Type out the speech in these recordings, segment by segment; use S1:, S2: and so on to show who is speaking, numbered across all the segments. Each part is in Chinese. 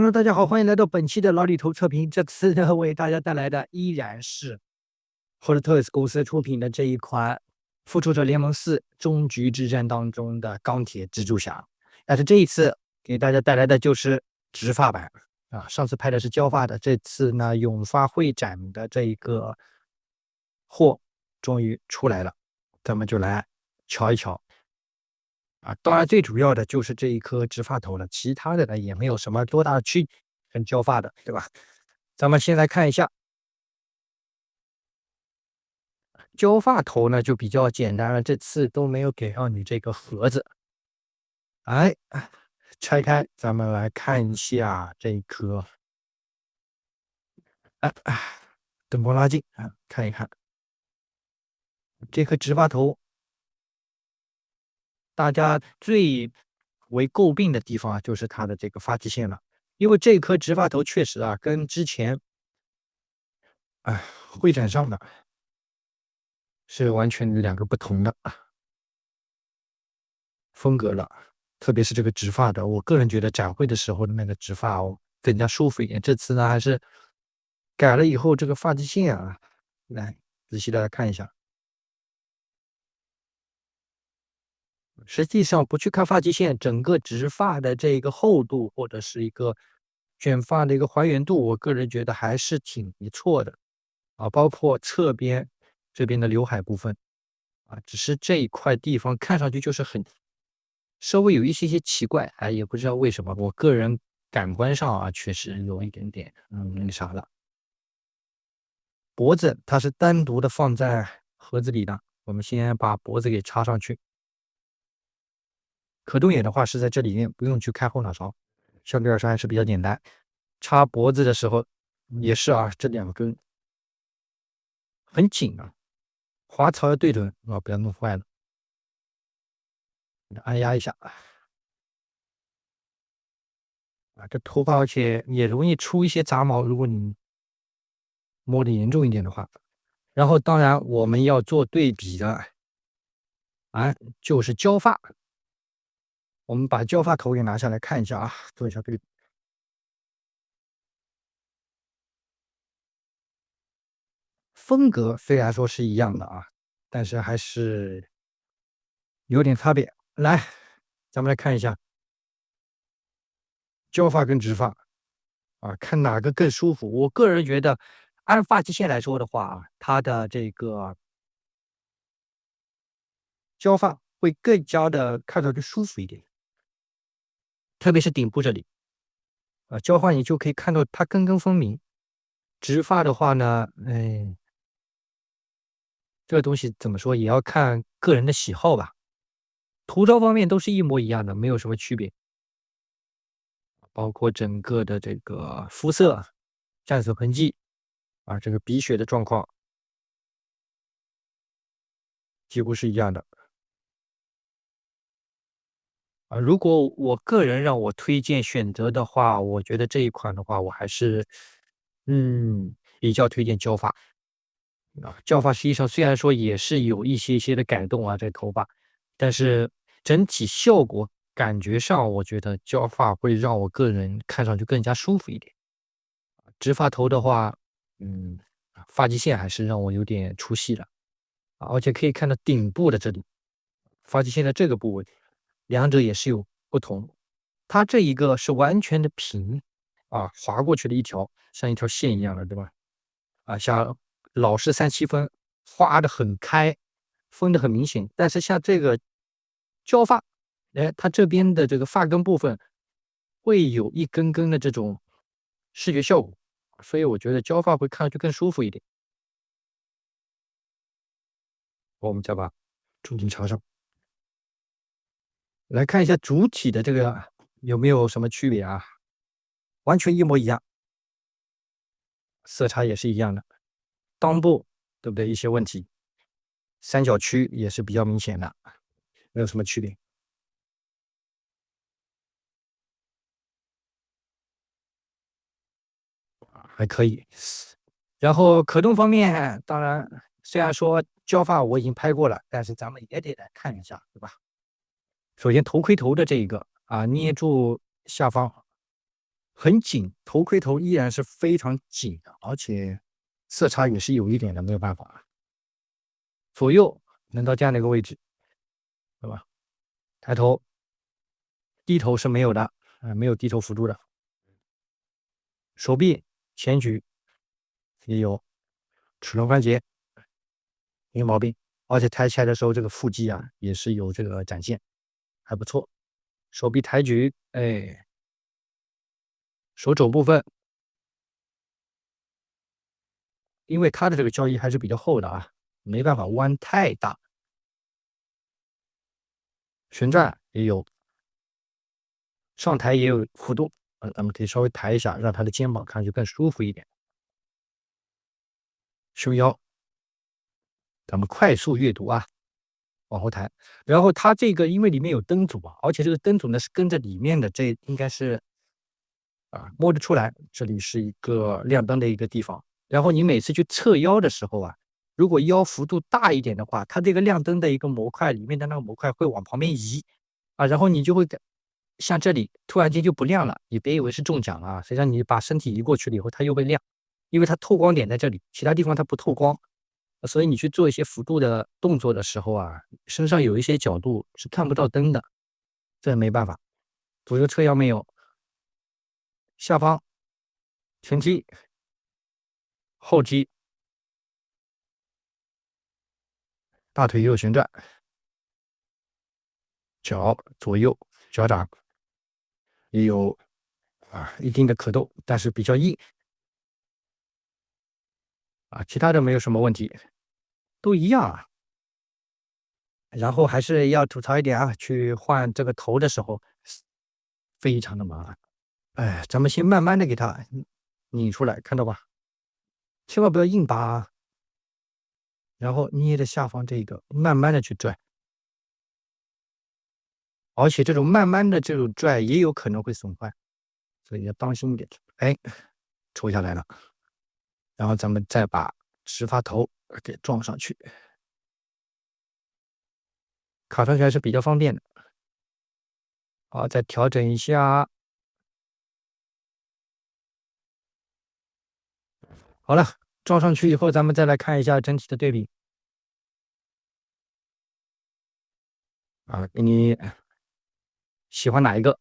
S1: Hello，大家好，欢迎来到本期的老李头测评。这次呢，为大家带来的依然是霍尔特斯公司出品的这一款《复仇者联盟4：终局之战》当中的钢铁蜘蛛侠。但是这一次给大家带来的就是直发版啊，上次拍的是胶发的，这次呢永发会展的这一个货终于出来了，咱们就来瞧一瞧。当然最主要的就是这一颗直发头了，其他的呢也没有什么多大的区别，跟胶发的，对吧？咱们先来看一下胶发头呢，就比较简单了，这次都没有给到你这个盒子。哎，拆开，咱们来看一下这颗，灯光拉近啊，看一看这颗直发头，大家最为诟病的地方啊，就是它的这个发际线了。因为这颗直发头确实啊，跟之前会展上的是完全两个不同的风格了。特别是这个直发的，我个人觉得展会的时候的那个直发更加舒服一点。这次呢，还是改了以后这个发际线啊，来仔细的来看一下。实际上不去看发际线，整个直发的这个厚度或者是一个卷发的一个还原度，我个人觉得还是挺不错的啊。包括侧边这边的刘海部分啊，只是这一块地方看上去就是稍微有一些奇怪，也不知道为什么。我个人感官上啊，确实有一点点那啥了。脖子它是单独的放在盒子里的，我们先把脖子给插上去。可动眼的话是在这里面，不用去开后脑勺，相对来说还是比较简单。插脖子的时候也是啊，这两根很紧啊，滑槽要对准啊，不要弄坏了。按压一下这头发而且也容易出一些杂毛，如果你摸得严重一点的话。然后当然我们要做对比的就是胶发。我们把胶发头给拿下来看一下做一下对比。风格虽然说是一样的但是还是有点差别。来，咱们来看一下胶发跟直发看哪个更舒服。我个人觉得，按发际线来说的话它的这个胶发会更加的看上去舒服一点，特别是顶部这里胶发你就可以看到它根根分明。直发的话呢，这个东西怎么说也要看个人的喜好吧。涂装方面都是一模一样的，没有什么区别。包括整个的这个肤色、战损痕迹这个鼻血的状况几乎是一样的。如果我个人让我推荐选择的话，我觉得这一款的话，我还是比较推荐胶发。胶发实际上虽然说也是有一些的改动这头发，但是整体效果感觉上，我觉得胶发会让我个人看上去更加舒服一点。直发头的话，发际线还是让我有点出戏了而且可以看到顶部的这里，发际线的这个部位，两者也是有不同。它这一个是完全的平划过去的一条，像一条线一样的，对吧？像老式37分划的很开，分的很明显。但是像这个胶发，它这边的这个发根部分会有一根根的这种视觉效果，所以我觉得胶发会看上去更舒服一点。我们再把主体插上，来看一下主体的这个有没有什么区别完全一模一样，色差也是一样的。裆部对不对？一些问题，三角区也是比较明显的，没有什么区别。还可以。然后可动方面，当然虽然说胶发我已经拍过了，但是咱们也得来看一下，对吧？首先头盔头的这一个捏住下方很紧，头盔头依然是非常紧的，而且色差也是有一点的，没有办法。左右能到这样的一个位置，对吧？抬头、低头是没有的，没有低头辅助的。手臂前举也有，齿轮关节没有毛病，而且抬起来的时候，这个腹肌啊也是有这个展现，还不错。手臂抬举，哎，手肘部分，因为它的这个胶衣还是比较厚的啊，没办法弯太大。旋转也有，上抬也有幅度，咱们可以稍微抬一下，让他的肩膀看上去更舒服一点。收腰，咱们快速阅读啊，往后抬。然后它这个因为里面有灯组啊，而且这个灯组呢是跟着里面的，这应该是摸得出来，这里是一个亮灯的一个地方。然后你每次去侧腰的时候啊，如果腰幅度大一点的话，它这个亮灯的一个模块里面的那个模块会往旁边移啊，然后你就会像这里突然间就不亮了。你别以为是中奖啊，实际上你把身体移过去了以后，它又会亮，因为它透光点在这里，其他地方它不透光。所以你去做一些幅度的动作的时候啊，身上有一些角度是看不到灯的，这没办法。左右侧腰没有，下方前击、后击，大腿也有旋转，脚左右脚掌也有一定的可动，但是比较硬啊，其他的没有什么问题，都一样啊。然后还是要吐槽一点啊，去换这个头的时候非常的麻烦。哎，咱们先慢慢的给它拧出来，看到吧？千万不要硬拔啊，然后捏着下方这个，慢慢的去拽，而且这种慢慢的这种拽也有可能会损坏，所以要当心一点。哎，抽下来了，然后咱们再把直发头给装上去，卡上去还是比较方便的。好，再调整一下。好了，装上去以后，咱们再来看一下整体的对比。你喜欢哪一个？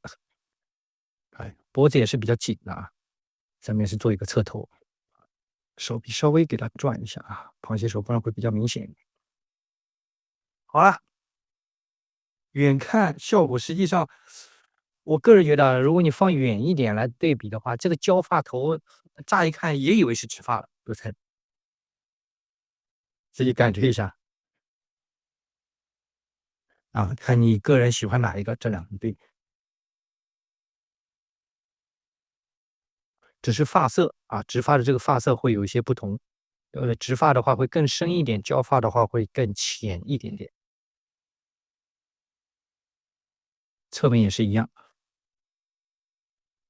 S1: 哎，脖子也是比较紧的啊。上面是做一个侧头，手臂稍微给它转一下啊，螃蟹手不然会比较明显。好了，远看效果实际上，我个人觉得，如果你放远一点来对比的话，这个胶发头乍一看也以为是直发了，不是？自己感觉一下啊，看你个人喜欢哪一个，这两个对比。只是发色啊，直发的这个发色会有一些不同，直发的话会更深一点，胶发的话会更浅一点点。侧面也是一样，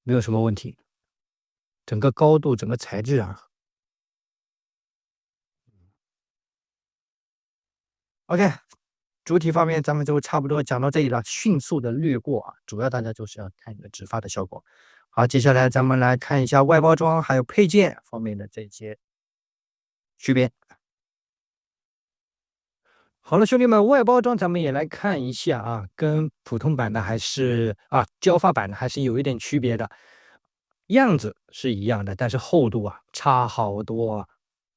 S1: 没有什么问题。整个高度、整个材质啊，OK，主体方面咱们就差不多讲到这里了，迅速的略过啊，主要大家就是要看一个直发的效果。好，接下来咱们来看一下外包装还有配件方面的这些区别。好了，兄弟们，外包装咱们也来看一下啊，跟普通版的还是胶发版的还是有一点区别的，样子是一样的，但是厚度啊差好多啊。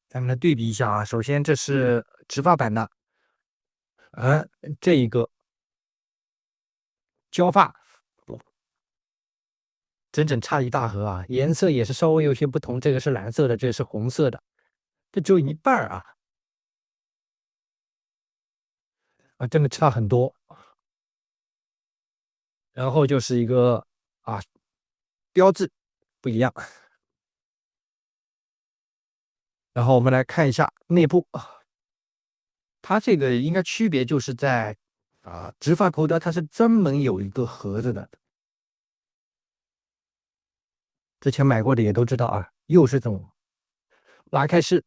S1: 咱们来对比一下啊，首先这是直发版的，这一个胶发，整整差一大盒啊，颜色也是稍微有些不同，这个是蓝色的，这个是红色的，这只有一半儿真的差很多。然后就是一个啊标志不一样。然后我们来看一下内部，它这个应该区别就是在直发头雕它是专门有一个盒子的，之前买过的也都知道啊，又是这种拉开式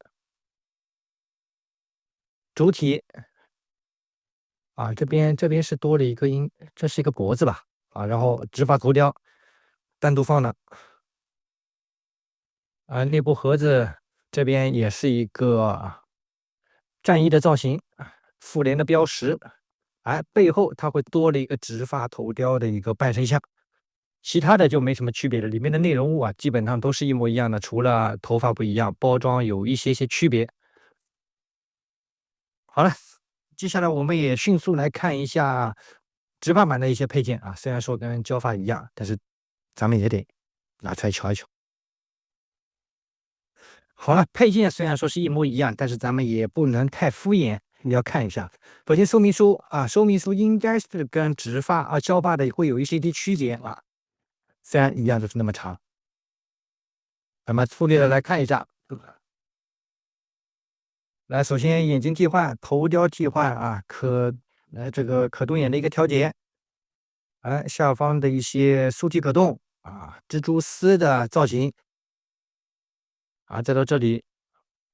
S1: 主体这边是多了一个这是一个脖子吧然后直发头雕单独放的，内部盒子这边也是一个战役的造型，妇联的标识。背后它会多了一个直发头雕的一个半身像，其他的就没什么区别了。里面的内容物基本上都是一模一样的，除了头发不一样，包装有一些区别。好了，接下来我们也迅速来看一下直发版的一些配件虽然说跟胶发一样，但是咱们也得拿出来瞧一瞧。好了，配件虽然说是一模一样，但是咱们也不能太敷衍，你要看一下。首先说明书说明书应该是跟直发胶发的会有一些区别虽然一样都是那么长。咱们粗略的来看一下。来，首先眼睛替换、头雕替换这个可动眼的一个调节。下方的一些素体可动蜘蛛丝的造型。再到这里，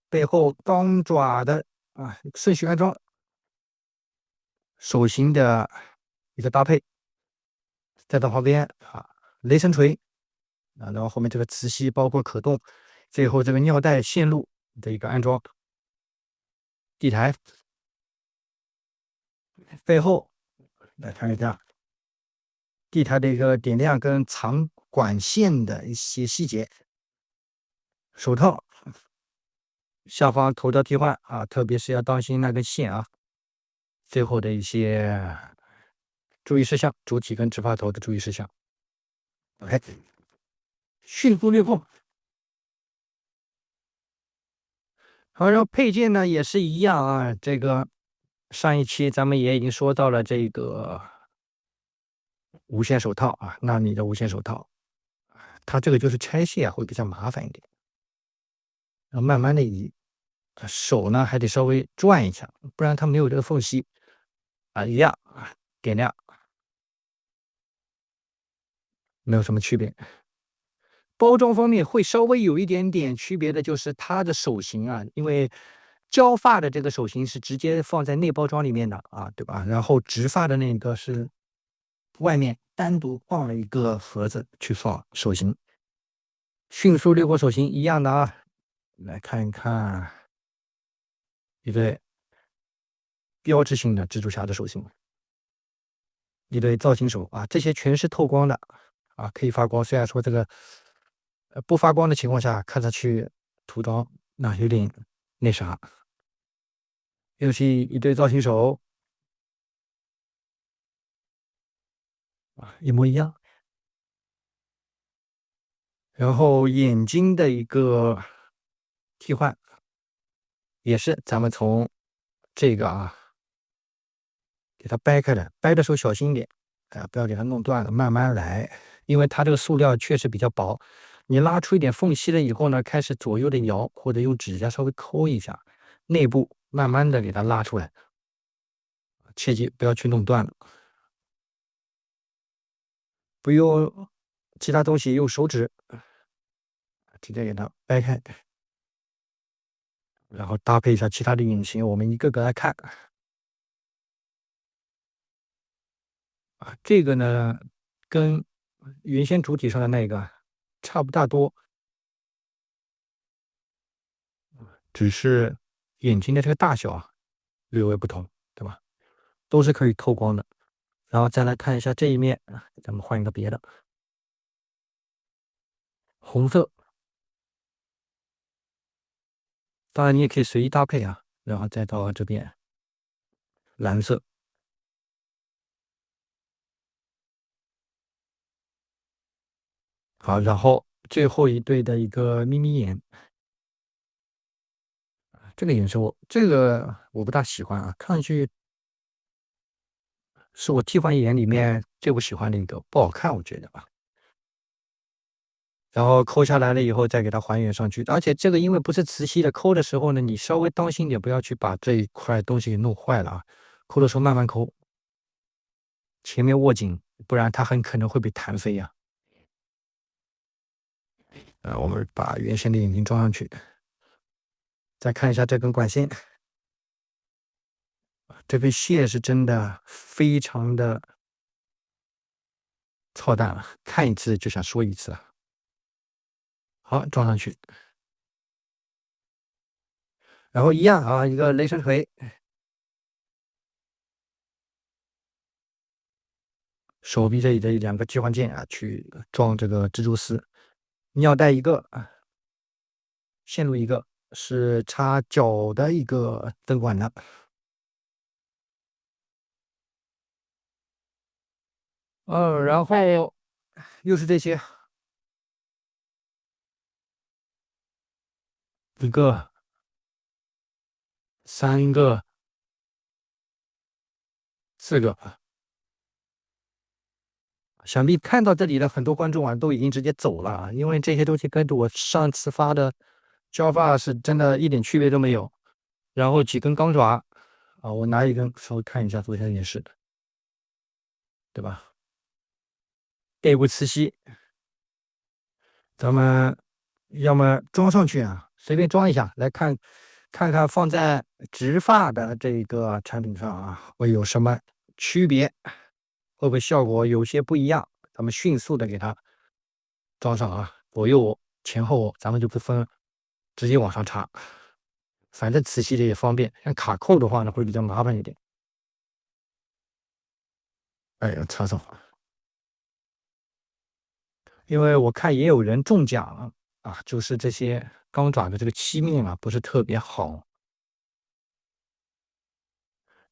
S1: 背后钢爪的顺序安装，手型的一个搭配，再到旁边雷神锤然后后面这个磁吸包括可动，最后这个尿袋线路的一个安装，地台背后来看一下地台的一个点亮跟藏管线的一些细节，手套。下方头雕替换特别是要当心那根线最后的一些注意事项，主体跟直发头的注意事项。OK， 迅速略过。好，然后配件呢也是一样这个上一期咱们也已经说到了这个无线手套纳米的无线手套，它这个就是拆卸会比较麻烦一点，然后慢慢的移。手呢还得稍微转一下，不然它没有这个缝隙一样点亮，没有什么区别。包装方面会稍微有一点点区别的就是它的手型因为胶发的这个手型是直接放在内包装里面的对吧？然后直发的那个是外面单独放了一个盒子去放手型。迅速略过手型一样的来看一看一对标志性的蜘蛛侠的手型，一对造型手这些全是透光的可以发光。虽然说这个不发光的情况下，看上去涂装那有点那啥。又是一对造型手一模一样。然后眼睛的一个替换，也是咱们从这个给它掰开来，掰的时候小心一点不要给它弄断了，慢慢来。因为它这个塑料确实比较薄，你拉出一点缝隙了以后呢，开始左右的摇，或者用指甲稍微抠一下，内部慢慢的给它拉出来，切记不要去弄断了。不用其他东西，用手指直接给它掰开，然后搭配一下其他的引擎，我们一个个来看这个呢跟原先主体上的那个差不大多，只是眼睛的这个大小略微不同，对吧？都是可以透光的。然后再来看一下这一面咱们换一个别的，红色，当然你也可以随意搭配然后再到这边蓝色。好，然后最后一对的一个眯眯眼，这个颜色我不大喜欢看上去是我替换眼里面最不喜欢的一个，不好看，我觉得然后抠下来了以后再给它还原上去，而且这个因为不是磁吸的，抠的时候呢，你稍微当心点，不要去把这一块东西给弄坏了抠的时候慢慢抠，前面握紧，不然它很可能会被弹飞我们把原先的眼睛装上去，再看一下这根管线，这根线是真的非常的操蛋了，看一次就想说一次好，装上去。然后一样啊，一个雷神锤，手臂这里的两个切换键啊，去装这个蜘蛛丝，尿袋一个，线路一个，是插脚的一个灯管的。然后又是这些，一个、三个、四个。想必看到这里的很多观众啊，都已经直接走了啊，因为这些东西跟着我上次发的 Java 是真的一点区别都没有。然后几根钢爪啊，我拿一根稍微看一下，昨天也是的，对吧？背部磁吸，咱们要么装上去啊，随便装一下，来看看放在直发的这个产品上啊，会有什么区别，会不会效果有些不一样？咱们迅速的给它装上啊，左右前后咱们就不分，直接往上插，反正磁吸的也方便。像卡扣的话呢，会比较麻烦一点。哎呀，插上，因为我看也有人中奖啊，就是这些钢爪的这个漆面啊，不是特别好。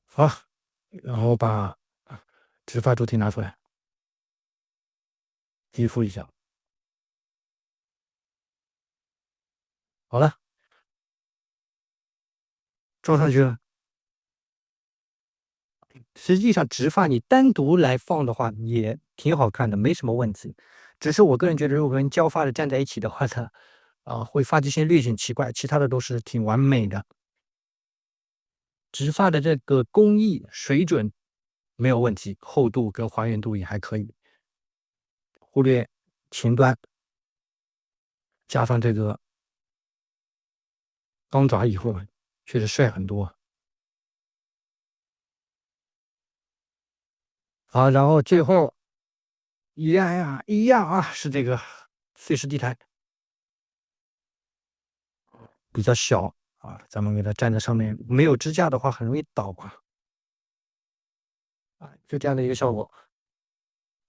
S1: 好，然后把直发主体拿出来，提复一下。好了，装上去了。实际上，直发你单独来放的话，也挺好看的，没什么问题。只是我个人觉得，如果跟胶发的站在一起的话呢，会发际线略显奇怪，其他的都是挺完美的。直发的这个工艺水准没有问题，厚度跟还原度也还可以。忽略前端，加上这个钢爪以后，确实帅很多。好，然后最后一样呀，一样啊，是这个碎石地毯，比较小啊，咱们给它站在上面，没有支架的话很容易倒啊，就这样的一个效果。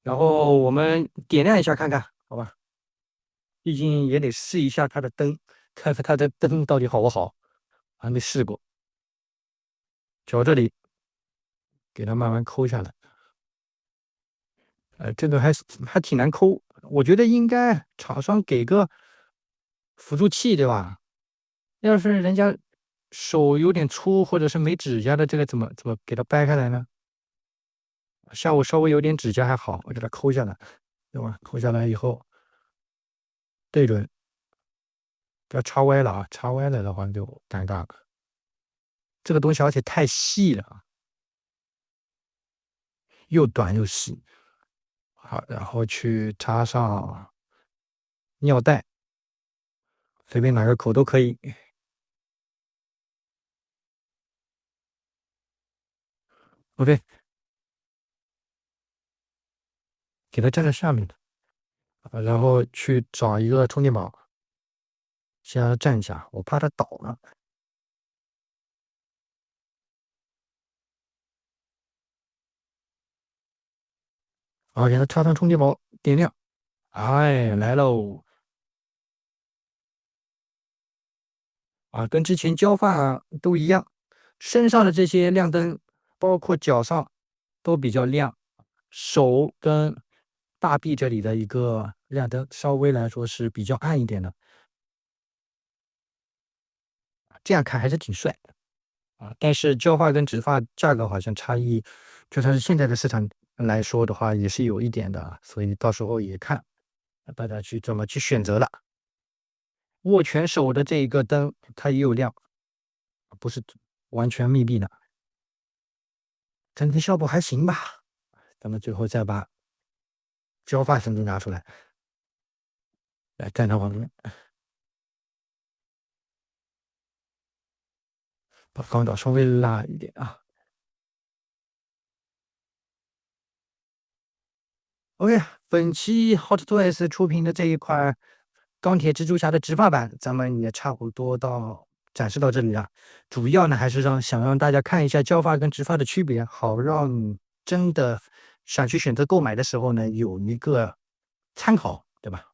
S1: 然后我们点亮一下看看，好吧？毕竟也得试一下它的灯，看看它的灯到底好不好，还没试过。脚这里给它慢慢抠下来，这个还挺难抠，我觉得应该厂商给个辅助器，对吧？要是人家手有点粗，或者是没指甲的，这个怎么给它掰开来呢？像我稍微有点指甲还好，我给它抠下来，对吧？抠下来以后对准，不要插歪了啊！插歪了的话就尴尬了。这个东西而且太细了啊，又短又细。好，然后去插上尿袋，随便哪个口都可以。不对，给它站在下面的，然后去找一个充电宝，先让它站一下，我怕它倒了。啊，给它插上充电宝，点亮。哎，来喽！啊，跟之前交发都一样，身上的这些亮灯，包括脚上都比较亮，手跟大臂这里的一个亮灯，稍微来说是比较暗一点的，这样看还是挺帅的啊。但是胶发跟直发价格好像差异，就算是现在的市场来说的话，也是有一点的，所以到时候也看大家去怎么去选择了。握拳手的这一个灯，它也有亮，不是完全密闭的，整体效果还行吧。咱们最后再把胶发神经拿出来，来站它旁边，把钢爪稍微拉一点啊。OK，本期 Hot Toys 出品的这一款钢铁蜘蛛侠的直发版，咱们也差不多到展示到这里了。主要呢还是想让大家看一下交发跟直发的区别，好让真的想去选择购买的时候呢有一个参考，对吧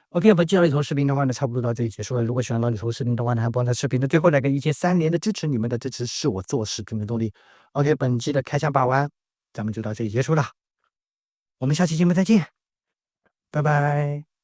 S1: ？OK，本期老李头视频的话呢，差不多到这里结束了。如果喜欢老李头视频的话呢，还帮在视频的最后来个1300连的支持，你们的支持是我做视频的动力。OK，本期的开箱把玩，咱们就到这里结束了。我们下期节目再见，拜拜。